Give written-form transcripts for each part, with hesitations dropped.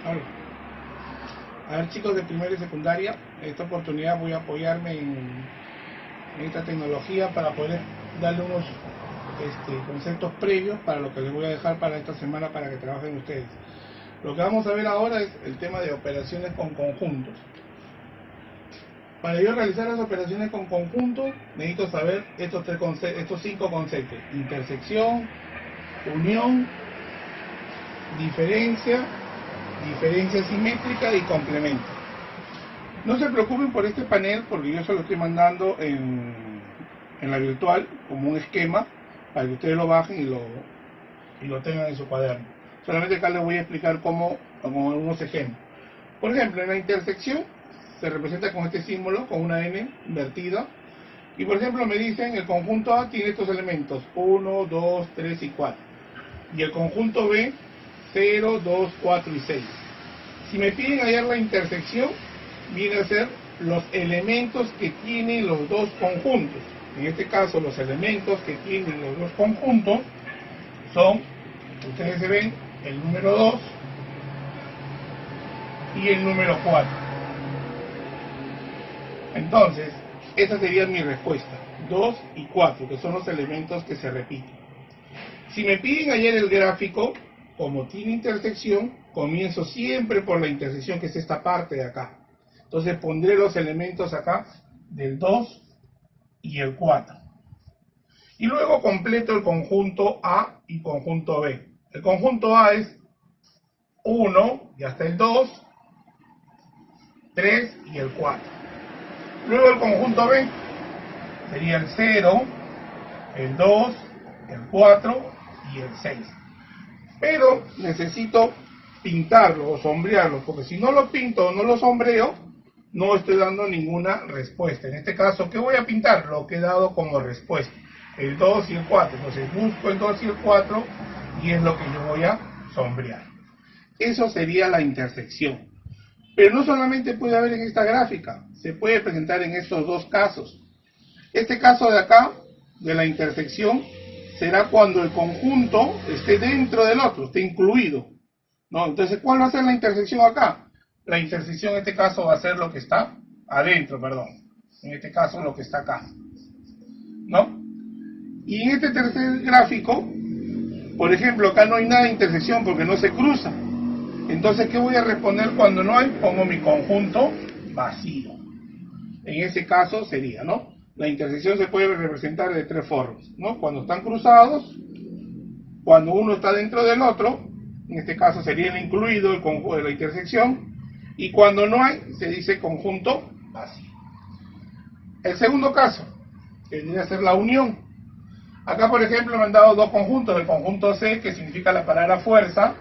Hola. A ver, chicos de primaria y secundaria, en esta oportunidad voy a apoyarme en esta tecnología para poder darle unos conceptos previos para lo que les voy a dejar para esta semana para que trabajen ustedes. Lo que vamos a ver ahora es el tema de operaciones con conjuntos. Para yo realizar las operaciones con conjuntos, necesito saber estos 5 conceptos: intersección, unión, diferencia, diferencia simétrica y complemento. No se preocupen por este panel porque yo se lo estoy mandando en la virtual como un esquema para que ustedes lo bajen y lo tengan en su cuaderno. Solamente acá les voy a explicar como unos ejemplos. Por ejemplo, en la intersección se representa con este símbolo, con una N invertida. Y por ejemplo me dicen el conjunto A tiene estos elementos 1, 2, 3 y 4. Y el conjunto B 0, 2, 4 y 6. Si me piden hallar la intersección, viene a ser los elementos que tienen los dos conjuntos. En este caso, los elementos que tienen los dos conjuntos son, ustedes se ven, el número 2 y el número 4. Entonces, esa sería mi respuesta, 2 y 4, que son los elementos que se repiten. Si me piden hallar el gráfico, como tiene intersección, comienzo siempre por la intersección, que es esta parte de acá. Entonces pondré los elementos acá del 2 y el 4. Y luego completo el conjunto A y conjunto B. El conjunto A es 1 y hasta el 2, 3 y el 4. Luego el conjunto B sería el 0, el 2, el 4 y el 6. Pero necesito pintarlo o sombrearlo, porque si no lo pinto o no lo sombreo, no estoy dando ninguna respuesta. En este caso, ¿qué voy a pintar? Lo que he dado como respuesta, el 2 y el 4. Entonces busco el 2 y el 4 y es lo que yo voy a sombrear. Eso sería la intersección. Pero no solamente puede haber en esta gráfica, se puede presentar en estos dos casos. Este caso de acá, de la intersección, será cuando el conjunto esté dentro del otro, esté incluido, ¿no? Entonces, ¿cuál va a ser la intersección acá? La intersección en este caso va a ser lo que está adentro, perdón. En este caso lo que está acá, ¿no? Y en este tercer gráfico, por ejemplo, acá no hay nada de intersección porque no se cruza. Entonces, ¿qué voy a responder cuando no hay? Pongo mi conjunto vacío. En ese caso sería, ¿no? La intersección se puede representar de tres formas, ¿no? Cuando están cruzados, cuando uno está dentro del otro, en este caso sería el incluido, el conjunto de la intersección, y cuando no hay, se dice conjunto vacío. El segundo caso, que viene a ser la unión. Acá, por ejemplo, me han dado dos conjuntos, el conjunto C, que significa la palabra fuerza,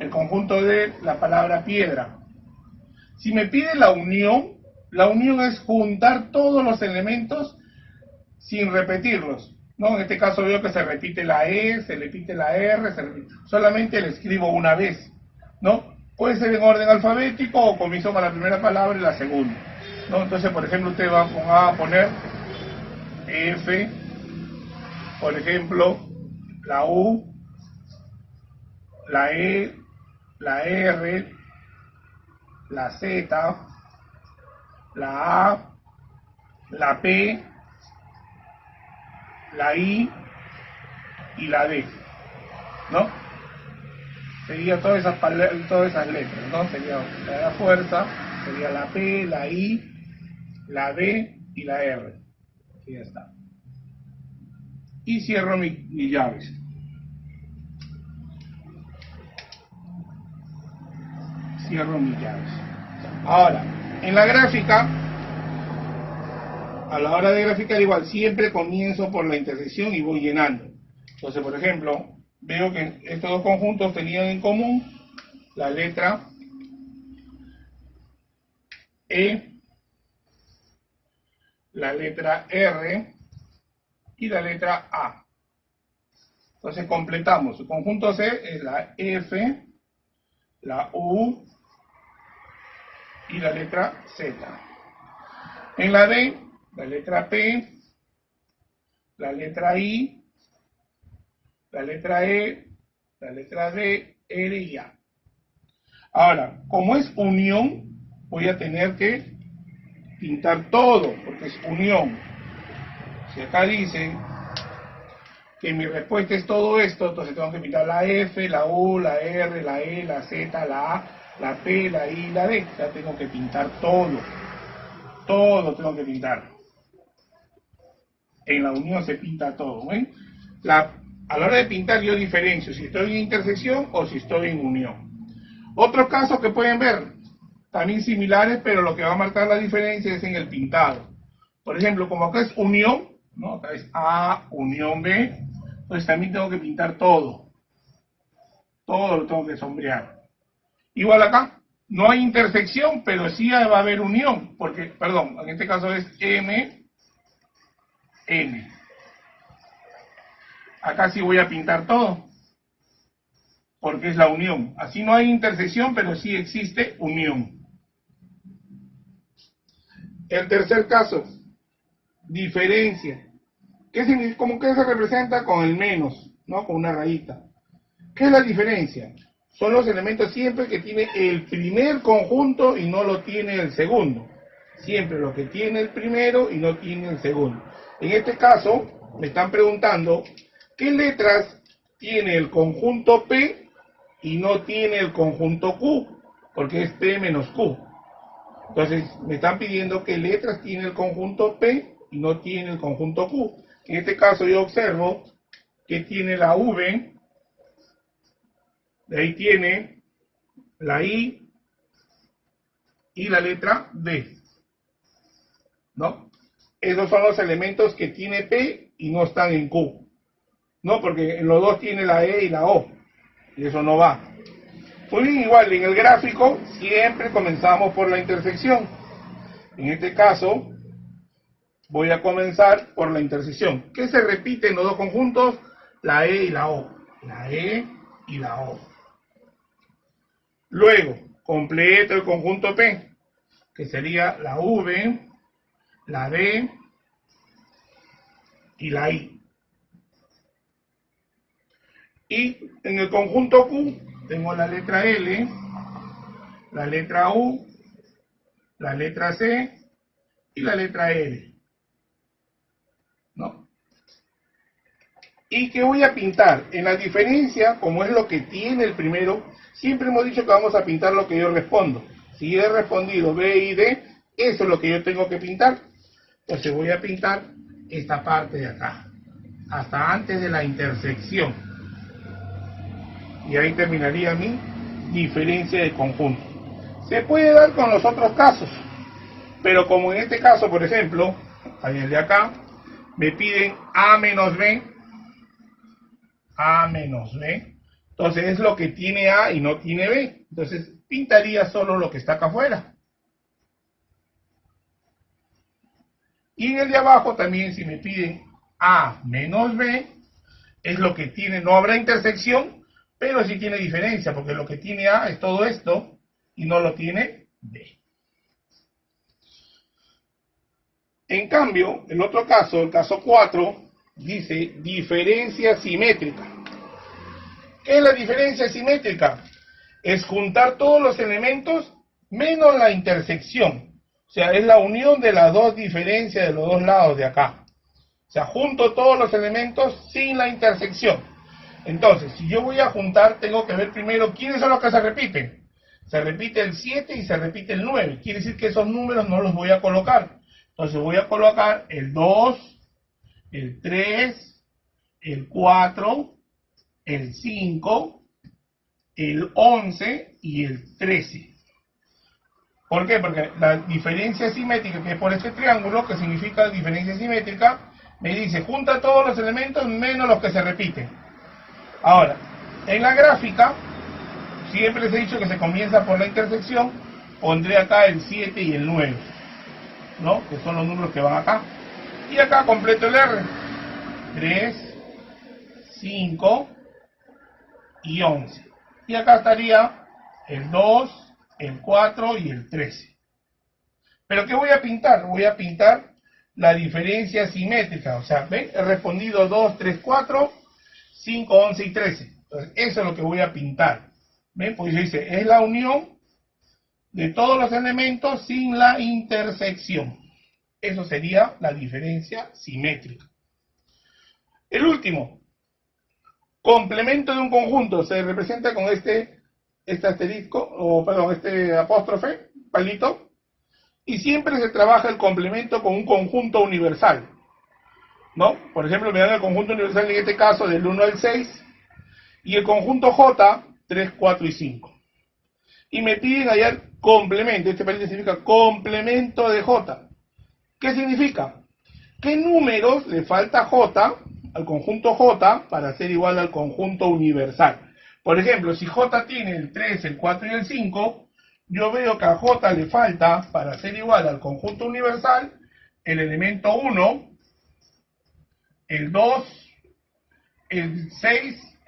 el conjunto D, la palabra piedra. Si me pide la unión es juntar todos los elementos sin repetirlos, ¿no? En este caso veo que se repite la E, se repite la R, solamente le escribo una vez, ¿no? Puede ser en orden alfabético o comienzo con la primera palabra y la segunda, ¿no? Entonces, por ejemplo, usted va a poner F, por ejemplo, la U, la E, la R, la Z, la A, la P, la I y la D, ¿no? Sería todas esas letras, ¿no? Sería la fuerza, sería la P, la I, la D y la R. Y ya está. Y cierro mis llaves. Cierro mis llaves. Ahora, en la gráfica, a la hora de graficar igual, siempre comienzo por la intersección y voy llenando. Entonces, por ejemplo, veo que estos dos conjuntos tenían en común la letra E, la letra R y la letra A. Entonces completamos. Su conjunto C es la F, la U y la letra Z. En la D, la letra P, la letra I, la letra E, la letra D, R y A. Ahora, como es unión, voy a tener que pintar todo, porque es unión. Si acá dice que mi respuesta es todo esto, entonces tengo que pintar la F, la U, la R, la E, la Z, la A, la P, la I, la D. Ya tengo que pintar todo. Todo tengo que pintar. En la unión se pinta todo. ¿Ven? A la hora de pintar yo diferencio si estoy en intersección o si estoy en unión. Otros casos que pueden ver, también similares, pero lo que va a marcar la diferencia es en el pintado. Por ejemplo, como acá es unión, ¿no? Acá es A, unión B, pues también tengo que pintar todo. Todo lo tengo que sombrear. Igual acá, no hay intersección, pero sí va a haber unión, porque, perdón, en este caso es M, N. Acá sí voy a pintar todo, porque es la unión. Así no hay intersección, pero sí existe unión. El tercer caso, diferencia. ¿Qué significa? ¿Cómo que se representa con el menos, ¿no? Con una rayita. ¿Qué es la diferencia? Son los elementos siempre que tiene el primer conjunto y no lo tiene el segundo. Siempre lo que tiene el primero y no tiene el segundo. En este caso, me están preguntando, ¿qué letras tiene el conjunto P y no tiene el conjunto Q? Porque es P menos Q. Entonces, me están pidiendo qué letras tiene el conjunto P y no tiene el conjunto Q. En este caso, yo observo que tiene la V, de ahí tiene la I y la letra D, ¿no? Esos son los elementos que tiene P y no están en Q, ¿no? Porque en los dos tiene la E y la O, y eso no va. Muy bien, igual, en el gráfico siempre comenzamos por la intersección. En este caso, voy a comenzar por la intersección. ¿Qué se repite en los dos conjuntos? La E y la O. La E y la O. Luego, completo el conjunto P, que sería la V, la D y la I. Y en el conjunto Q tengo la letra L, la letra U, la letra C y la letra R, ¿no? ¿Y qué voy a pintar? En la diferencia, como es lo que tiene el primero, siempre hemos dicho que vamos a pintar lo que yo respondo. Si he respondido B y D, eso es lo que yo tengo que pintar. Entonces voy a pintar esta parte de acá, hasta antes de la intersección. Y ahí terminaría mi diferencia de conjunto. Se puede dar con los otros casos, pero como en este caso, por ejemplo, en el de acá, me piden A menos B, A menos B, entonces es lo que tiene A y no tiene B, entonces pintaría solo lo que está acá afuera. Y en el de abajo también, si me piden A menos B, es lo que tiene, no habrá intersección, pero sí tiene diferencia, porque lo que tiene A es todo esto y no lo tiene B. En cambio, el otro caso, el caso 4, dice diferencia simétrica. ¿Qué es la diferencia simétrica? Es juntar todos los elementos menos la intersección. O sea, es la unión de las dos diferencias de los dos lados de acá. O sea, junto todos los elementos sin la intersección. Entonces, si yo voy a juntar, tengo que ver primero quiénes son los que se repiten. Se repite el 7 y se repite el 9. Quiere decir que esos números no los voy a colocar. Entonces voy a colocar el 2, el 3, el 4, el 5, el 11 y el 13. ¿Por qué? Porque la diferencia simétrica, que es por este triángulo, que significa diferencia simétrica, me dice, junta todos los elementos menos los que se repiten. Ahora, en la gráfica, siempre les he dicho que se comienza por la intersección, pondré acá el 7 y el 9, ¿no? Que son los números que van acá. Y acá completo el R. 3, 5 y 11. Y acá estaría el 2, el 4 y el 13. ¿Pero qué voy a pintar? Voy a pintar la diferencia simétrica. O sea, ¿ven? He respondido 2, 3, 4, 5, 11 y 13. Entonces, eso es lo que voy a pintar. ¿Ven? Pues dice, es la unión de todos los elementos sin la intersección. Eso sería la diferencia simétrica. El último, complemento de un conjunto, se representa con este asterisco, o perdón, este apóstrofe, palito, y siempre se trabaja el complemento con un conjunto universal, ¿no? Por ejemplo, me dan el conjunto universal en este caso del 1 al 6, y el conjunto J, 3, 4 y 5. Y me piden hallar complemento, este palito significa complemento de J. ¿Qué significa? ¿Qué números le falta a J, al conjunto J, para ser igual al conjunto universal? Por ejemplo, si J tiene el 3, el 4 y el 5, yo veo que a J le falta, para ser igual al conjunto universal, el elemento 1, el 2, el 6,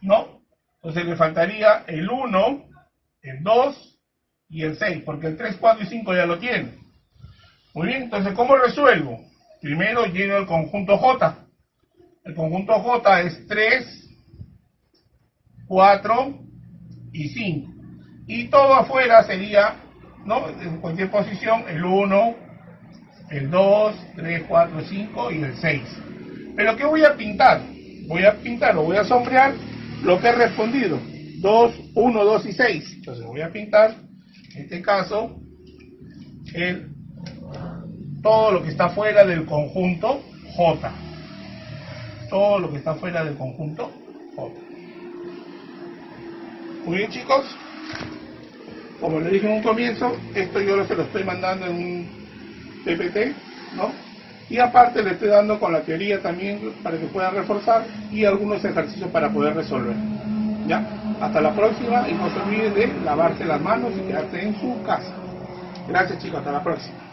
¿no? Entonces le faltaría el 1, el 2 y el 6, porque el 3, 4 y 5 ya lo tiene. Muy bien, entonces, ¿cómo resuelvo? Primero lleno el conjunto J. El conjunto J es 3, 4 y 5. Y todo afuera sería, ¿no? En cualquier posición, el 1, el 2, 3, 4, 5 y el 6. Pero ¿qué voy a pintar? Voy a pintar o voy a sombrear lo que he respondido. 2, 1, 2 y 6. Entonces voy a pintar, en este caso, todo lo que está fuera del conjunto J. Todo lo que está fuera del conjunto J. Muy bien, chicos. Como les dije en un comienzo, esto yo se lo estoy mandando en un PPT, ¿no? Y aparte le estoy dando con la teoría también para que puedan reforzar y algunos ejercicios para poder resolver. ¿Ya? Hasta la próxima y no se olviden de lavarse las manos y quedarse en su casa. Gracias, chicos. Hasta la próxima.